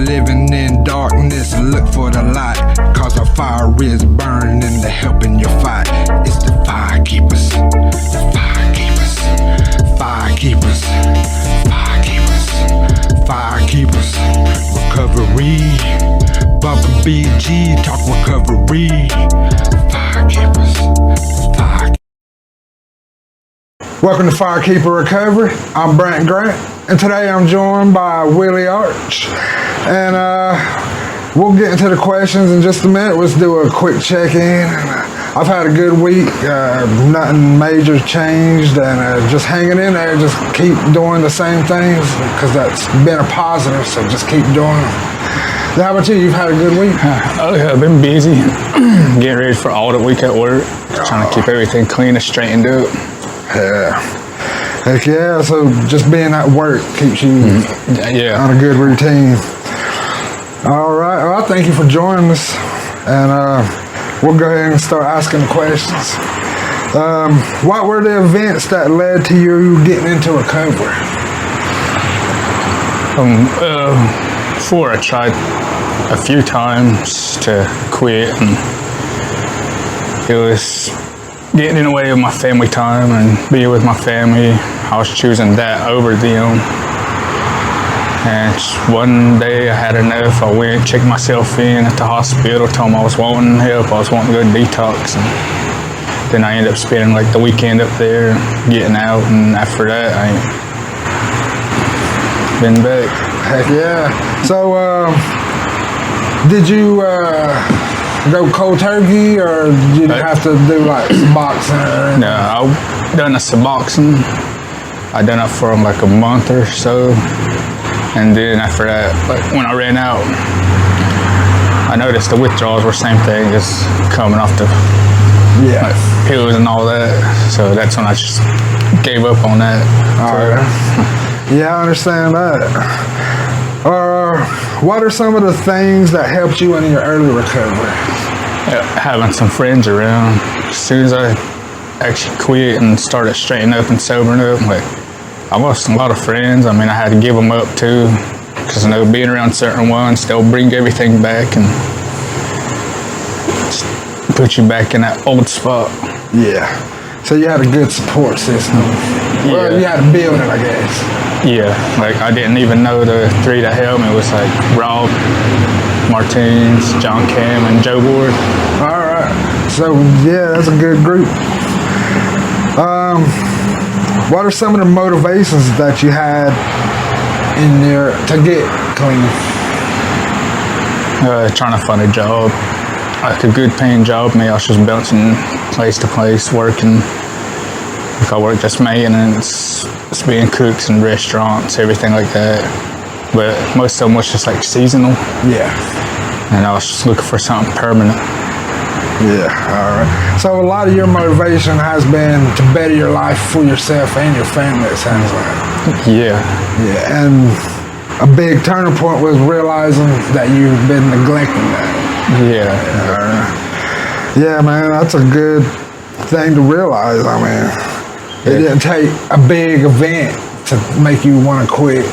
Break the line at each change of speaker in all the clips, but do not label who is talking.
living in darkness, look for the light, cause the fire is burning and they're helping you fight. It's the fire keepers, the fire keepers, fire keepers, fire keepers, fire keepers. Recovery, Bumper BG, talk recovery. Fire keepers, fire. Welcome to Firekeeper Recovery. I'm Brant, and today I'm joined by Willie Arch, and we'll get into the questions in just a minute. Let's do a quick check-in. I've had a good week. Nothing major changed, and just hanging in there. Just keep doing the same things because that's been a positive. So just keep doing them. How about you? You've had a good week?
I've been busy getting ready for audit week at work, trying to keep everything clean and straightened up.
Yeah. Heck yeah. So just being at work keeps you on a good routine. All right. Well, I thank you for joining us, and we'll go ahead and start asking the questions. What were the events that led to you getting into recovery?
Before I tried a few times to quit, and it was getting in the way of my family time and being with my family. I was choosing that over them. And just one day I had enough. I went, checked myself in at the hospital, told them I was wanting help, I was wanting to go detox. And then I ended up spending like the weekend up there, getting out, and after that I ain't been back.
Heck yeah. So, did you go cold turkey, or did you have to do like Suboxone?
No, I done the Suboxone. I done it for like a month or so, and then after that, like when I ran out, I noticed the withdrawals were the same thing, just coming off the like, pills and all that. So that's when I just gave up on that.
All right. Yeah, I understand that. What are some of the things that helped you in your early recovery?
Having some friends around. As soon as I actually quit and started straightening up and sobering up, like I lost a lot of friends. I mean, I had to give them up too, because I know being around certain ones, they'll bring everything back and just put you back in that old spot.
Yeah. So you had a good support system. Well, you had to build it, I guess.
Yeah, like I didn't even know the three that helped me. It was like Rob Martins, John Cam, and Joe Ward.
All right. So yeah, that's a good group. What are some of the motivations that you had to get clean?
Trying to find a job, like a good paying job. Me, I was just bouncing place to place, working. Like I worked as maintenance, just being cooks in restaurants, everything like that. But most of them was just like seasonal.
Yeah.
And I was just looking for something permanent.
Yeah, all right. So a lot of your motivation has been to better your life for yourself and your family, it sounds like.
Yeah.
Yeah, and a big turning point was realizing that you've been neglecting that.
Yeah.
All right. Yeah, man, that's a good thing to realize. I mean, it didn't take a big event to make you want to quit.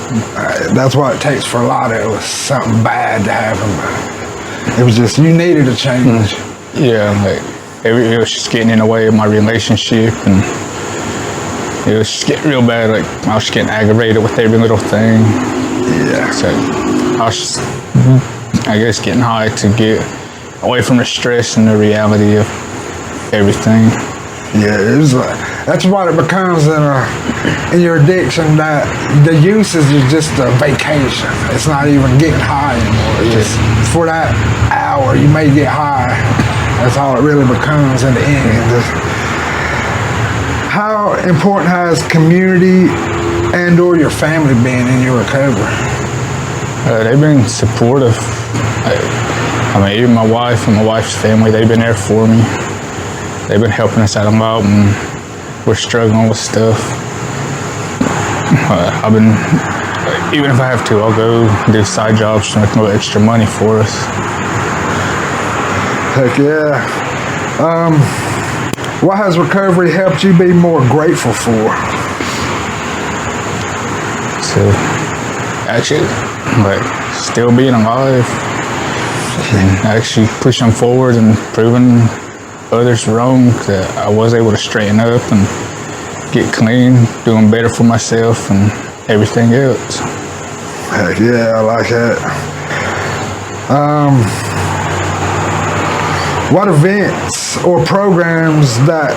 That's what it takes for a lot of it. It was something bad to happen. It was just, you needed a change.
Yeah, like it was just getting in the way of my relationship, and it was just getting real bad. Like I was just getting aggravated with every little thing.
Yeah.
So I was just, I guess, getting high to get away from the stress and the reality of everything.
Yeah, it was like, that's what it becomes in your addiction, that the usage is just a vacation. It's not even getting high anymore. It's just for that hour you may get high. That's all it really becomes in the end. How important has community and or your family been in your recovery?
They've been supportive. I mean, even my wife and my wife's family, they've been there for me. They've been helping us out a lot when we're struggling with stuff. I've been, even if I have to, I'll go do side jobs to make a little extra money for us.
Heck yeah. What has recovery helped you be more grateful for?
So, actually, like still being alive and actually pushing forward and proving others wrong, that I was able to straighten up and get clean, doing better for myself and everything else.
Heck yeah, I like that. What events or programs that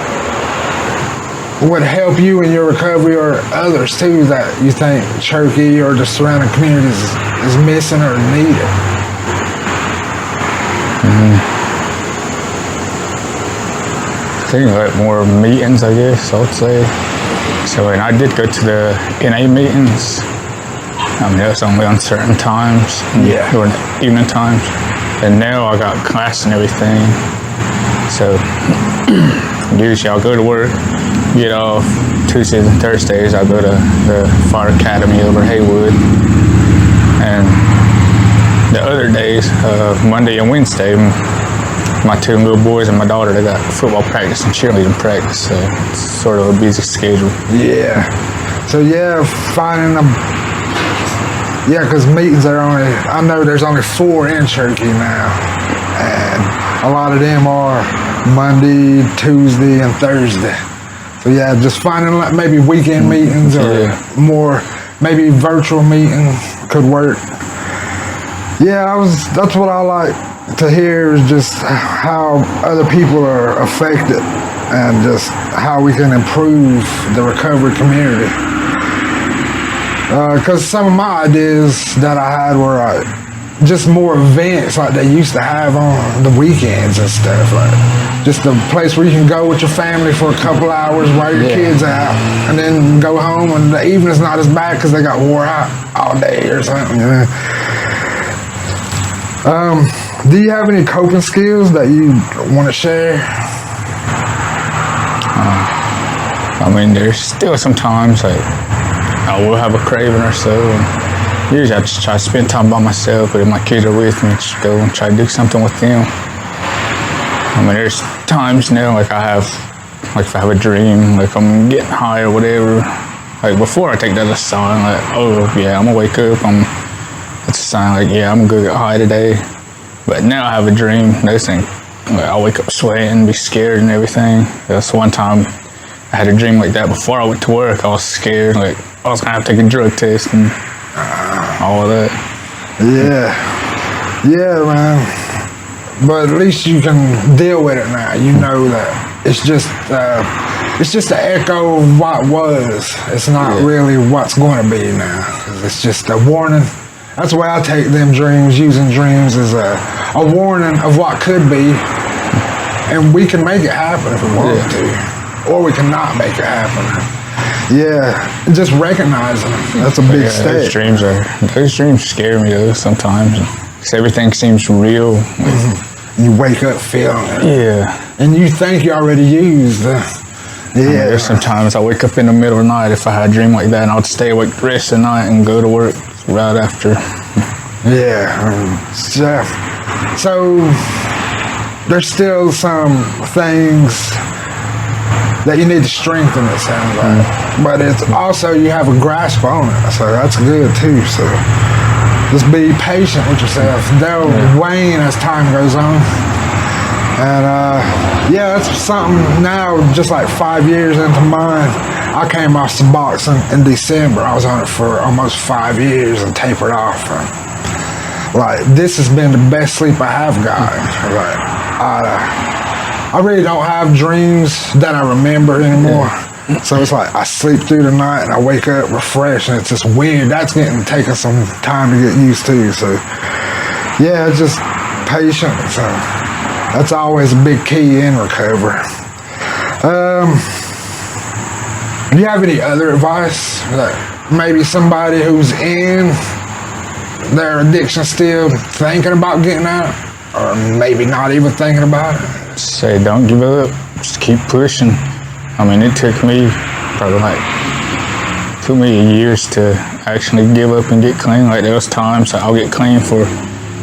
would help you in your recovery, or others too, that you think Cherokee or the surrounding communities is missing or needed?
I think like more meetings, I guess I would say. So when I did go to the NA meetings, I mean, that was only on certain times, during the evening times. And now I got class and everything. So usually I'll go to work, get off Tuesdays and Thursdays. I'll go to the Fire Academy over Haywood. And the other days, Monday and Wednesday, my two little boys and my daughter, they got football practice and cheerleading practice. So it's sort of a busy schedule.
Yeah. So finding them. Yeah, because meetings are only, I know there's only 4 in Cherokee now. And a lot of them are Monday, Tuesday, and Thursday. So yeah, just finding like maybe weekend meetings or more, maybe virtual meeting could work. Yeah, that's what I like to hear, is just how other people are affected and just how we can improve the recovery community. Because some of my ideas that I had were just more events like they used to have on the weekends and stuff. Like just a place where you can go with your family for a couple hours while your kids out, and then go home, and the evening's not as bad because they got wore out all day or something. You know? Do you have any coping skills that you want to share?
I mean, there's still sometimes like I will have a craving or so, and usually I just try to spend time by myself, but if my kids are with me, just go and try to do something with them. I mean, there's times now, like if I have a dream, like I'm getting high or whatever, like before I take that as a sign, like, oh yeah, I'm gonna wake up, it's a sign like, yeah, I'm gonna get high today. But now I have a dream, those things, like I'll wake up sweating, be scared and everything. That's one time I had a dream like that before I went to work. I was scared, like I was gonna have to take a drug test and all of that.
Yeah, man. But at least you can deal with it now. You know that it's just an echo of what was. It's not really what's going to be now. It's just a warning. That's the way I take them dreams. Using dreams as a warning of what could be, and we can make it happen if we want to, or we cannot make it happen. Yeah, just recognizing them. That's a big step.
Those dreams scare me though sometimes. Because everything seems real.
You wake up feeling it.
Yeah.
And you think you already used it.
I mean, there's sometimes I wake up in the middle of the night if I had a dream like that, and I'll stay awake the rest of the night and go to work right after.
Yeah. So there's still some things that you need to strengthen, it sounds like. But it's also, you have a grasp on it, so that's good too. So just be patient with yourself. They'll wane as time goes on. And that's something now, just like 5 years into mine. I came off Suboxone in December. I was on it for almost 5 years and tapered off. Like, this has been the best sleep I have gotten. Like, I really don't have dreams that I remember anymore. So it's like I sleep through the night and I wake up refreshed, and it's just weird. That's taking some time to get used to. So yeah, just patience. So that's always a big key in recovery. Do you have any other advice that maybe somebody who's in their addiction still thinking about getting out, or maybe not even thinking about it?
Say don't give up. Just keep pushing. I mean, it took me years to actually give up and get clean. Like, there was times I'll get clean for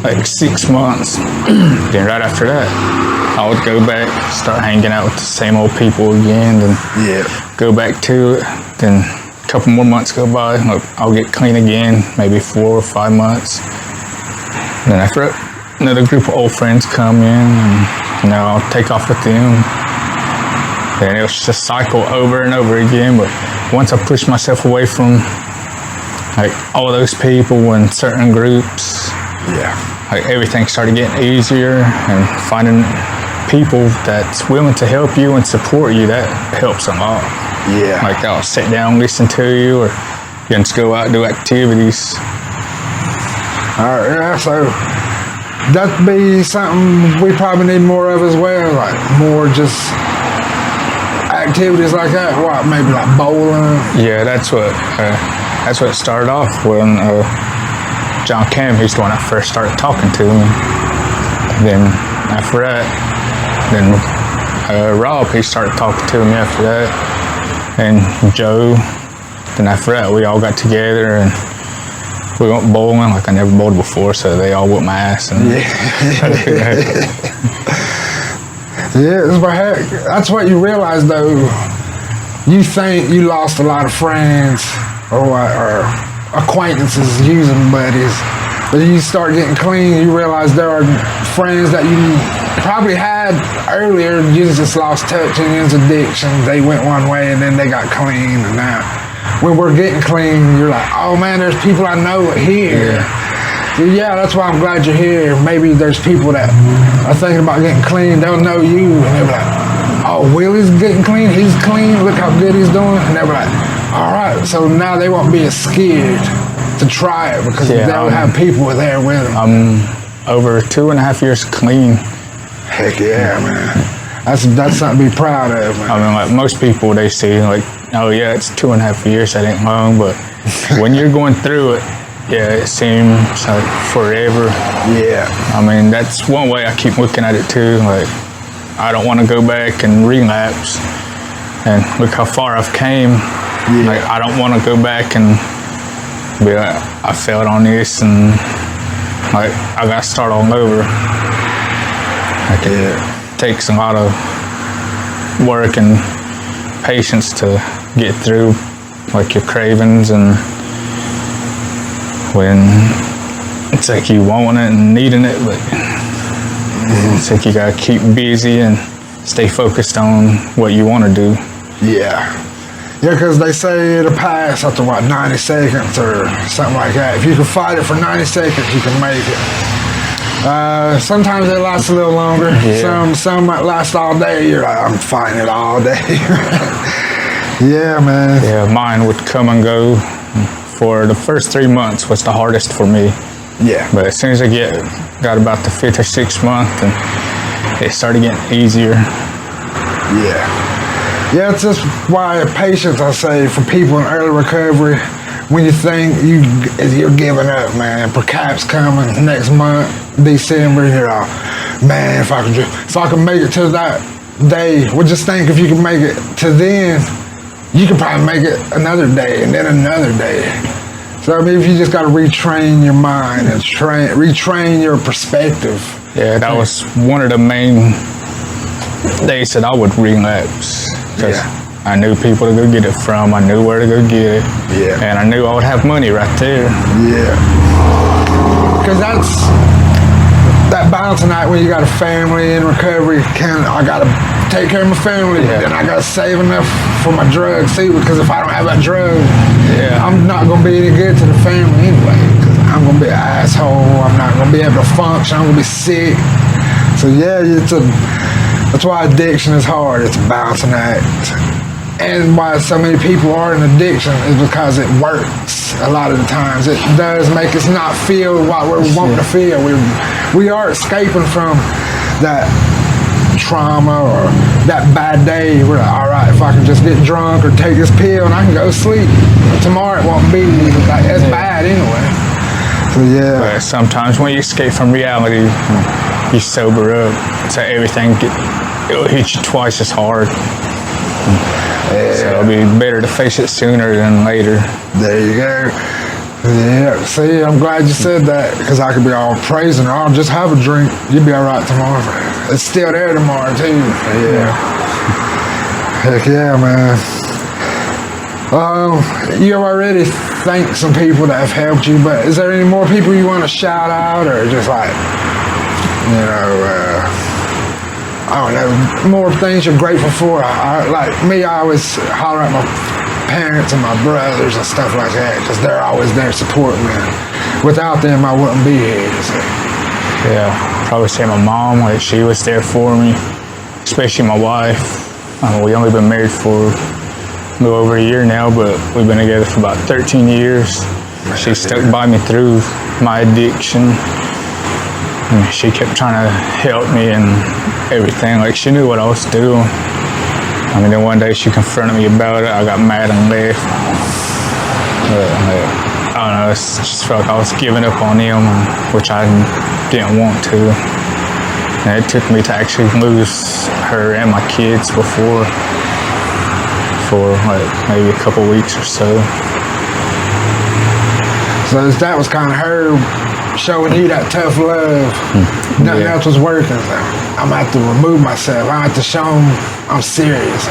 like 6 months. Then right after that, I would go back, start hanging out with the same old people again, then go back to it. Then a couple more months go by, I'll get clean again, maybe 4 or 5 months. Then after another group of old friends come in, and I'll take off with them. And it'll just cycle over and over again. But once I push myself away from like all those people and certain groups, like everything started getting easier, and finding people that's willing to help you and support you, that helps a lot. Like they'll sit down, listen to you, or you can just go out and do activities.
All right, yeah, so that'd be something we probably need more of as well, like more just activities like that. What, maybe like bowling?
Yeah, that's what it started off when John Cam, he's the one that first started talking to me. Then after that, then Rob, he started talking to me after that, and Joe. Then after that, we all got together and we went bowling. Like I never bowled before, so they all whooped my ass. And
yeah, but heck, that's what you realize though. You think you lost a lot of friends or acquaintances, using buddies, but you start getting clean, you realize there are friends that you probably had earlier, you just lost touch and it's addiction. They went one way and then they got clean, and now when we're getting clean, you're like, oh man, there's people I know here. So yeah, that's why I'm glad you're here. Maybe there's people that are thinking about getting clean, they'll know you, and they'll be like, oh, Willie's getting clean, he's clean, look how good he's doing, and they'll be like, all right, so now they won't be as scared to try it because they'll have people there with them.
I'm over 2.5 years clean.
Heck yeah, man. That's something to be proud of, man.
I mean, like most people, they see like, oh yeah, it's 2.5 years, that ain't long, but when you're going through it, yeah, it seems like forever.
Yeah.
I mean, that's one way I keep looking at it too. Like, I don't want to go back and relapse. And look how far I've came.
Yeah.
Like, I don't want to go back and be like, I failed on this and like I got to start all over. Like, it takes a lot of work and patience to get through like your cravings, and when it's like you want it and needing it, but it's like you gotta keep busy and stay focused on what you want to do.
Yeah, because they say it'll pass after what, 90 seconds or something like that. If you can fight it for 90 seconds, you can make it. Sometimes it lasts a little longer. Some might last all day. You're like, I'm fighting it all day. Yeah, man.
Yeah, mine would come and go. For the first 3 months was the hardest for me.
Yeah.
But as soon as I got about the 5th or 6th month, and it started getting easier.
Yeah, it's just why patience, I say, for people in early recovery. When you think you're giving up, man, perhaps coming next month, December, you're like, man, if I can make it to that day, well, just think if you can make it to then, you can probably make it another day and then another day. So I mean, if you just got to retrain your mind and retrain your perspective.
Yeah, that was one of the main days that I would relapse. I knew people to go get it from. I knew where to go get it.
Yeah.
And I knew I would have money right there.
Yeah. Because that balancing act when you got a family in recovery. I got to take care of my family, but then I got to save enough for my drugs too. Because if I don't have that drug, I'm not going to be any good to the family anyway. Because I'm going to be an asshole. I'm not going to be able to function. I'm going to be sick. So yeah, that's why addiction is hard. It's a balancing act. And why so many people are in addiction is because it works a lot of the times. It does make us not feel what we're wanting to feel. We are escaping from that trauma or that bad day. We're like, all right, if I can just get drunk or take this pill and I can go sleep, tomorrow it won't be like as bad anyway. So yeah.
But sometimes when you escape from reality, you sober up, so everything it'll hit you twice as hard.
Yeah.
So it'll be better to face it sooner than later.
There you go. Yeah, see, I'm glad you said that, because I could be all praising, oh, just have a drink, you'll be all right tomorrow. It's still there tomorrow, too. Yeah. Heck yeah, man. You already thanked some people that have helped you, but is there any more people you want to shout out, or just like, I don't know, more things you're grateful for? Like me, I always holler at my parents and my brothers and stuff like that, because they're always there supporting me. Without them, I wouldn't be here. So.
Yeah, probably say my mom, like she was there for me, especially my wife. We only been married for a little over a year now, but we've been together for about 13 years. She stuck by me through my addiction. And she kept trying to help me and everything. Like, she knew what I was doing. I mean, then one day she confronted me about it. I got mad and left. But, I don't know, it just felt like I was giving up on him, which I didn't want to. And it took me to actually lose her and my kids before, for like maybe a couple weeks or so.
So that was kind of her showing you that tough love. Nothing else was working. So I'm gonna have to remove myself. I have to show them I'm serious.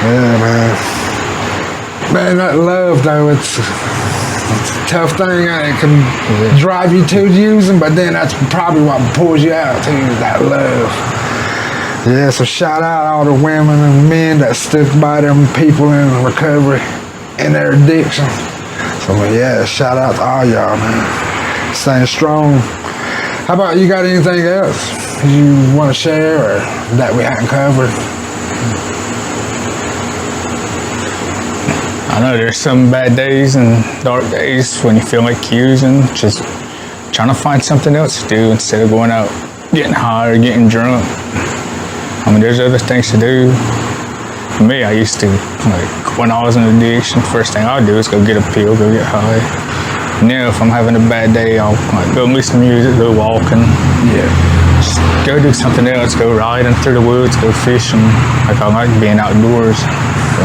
Yeah, man. Man, that love though, it's a tough thing. It can drive you to using, but then that's probably what pulls you out too, that love. Yeah, so shout out all the women and men that stick by them people in recovery and their addiction. So yeah, shout out to all y'all, man. Staying strong. How about you, got anything else you want to share or that we hadn't covered?
I know there's some bad days and dark days when you feel like using, just trying to find something else to do instead of going out getting high or getting drunk. I mean, there's other things to do. For me, I used to, like, when I was in addiction, first thing I'd do is go get a pill, go get high. Now, if I'm having a bad day, I'll like go listen to music, go walking.
Yeah.
Just go do something else, go riding through the woods, go fishing. Like, I like being outdoors. So,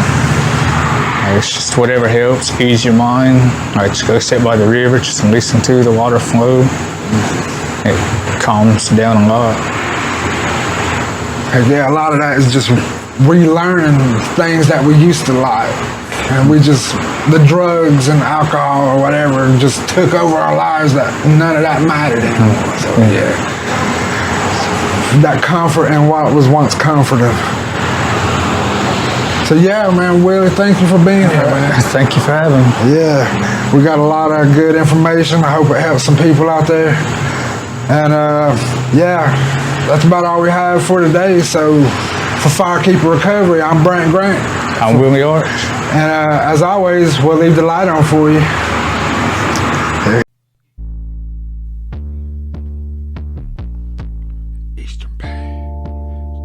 it's just whatever helps ease your mind. Like, just go sit by the river, just listen to the water flow. It calms down a lot.
Yeah, a lot of that is just relearning things that we used to like. And we just, the drugs and alcohol or whatever just took over our lives, that none of that mattered anymore. So yeah. That comfort in what was once comforting. So yeah, man, Willie, thank you for being here, man.
Thank you for having me.
Yeah, we got a lot of good information. I hope it helps some people out there. And yeah, that's about all we have for today. So for Firekeeper Recovery, I'm Brant Grant.
I'm Willie Arch.
And as always, we'll leave the light on for you. Eastern Bay,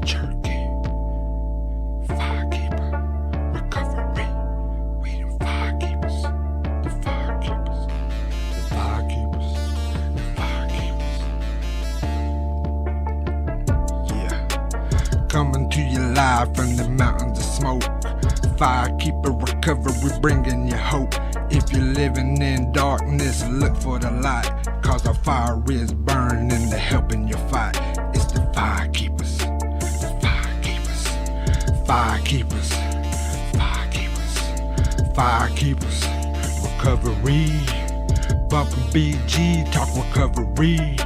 Cherokee, Firekeeper Recovery. We the firekeepers, the firekeepers, the firekeepers, the firekeepers. Yeah, coming to you live from the mountains of smoke. Firekeeper Recovery, bringing you hope. If you're living in darkness, look for the light, cause our fire is burning and they're helping you fight. It's the firekeepers, the firekeepers, firekeepers, firekeepers, firekeepers. Recovery, bumping BG, talk recovery.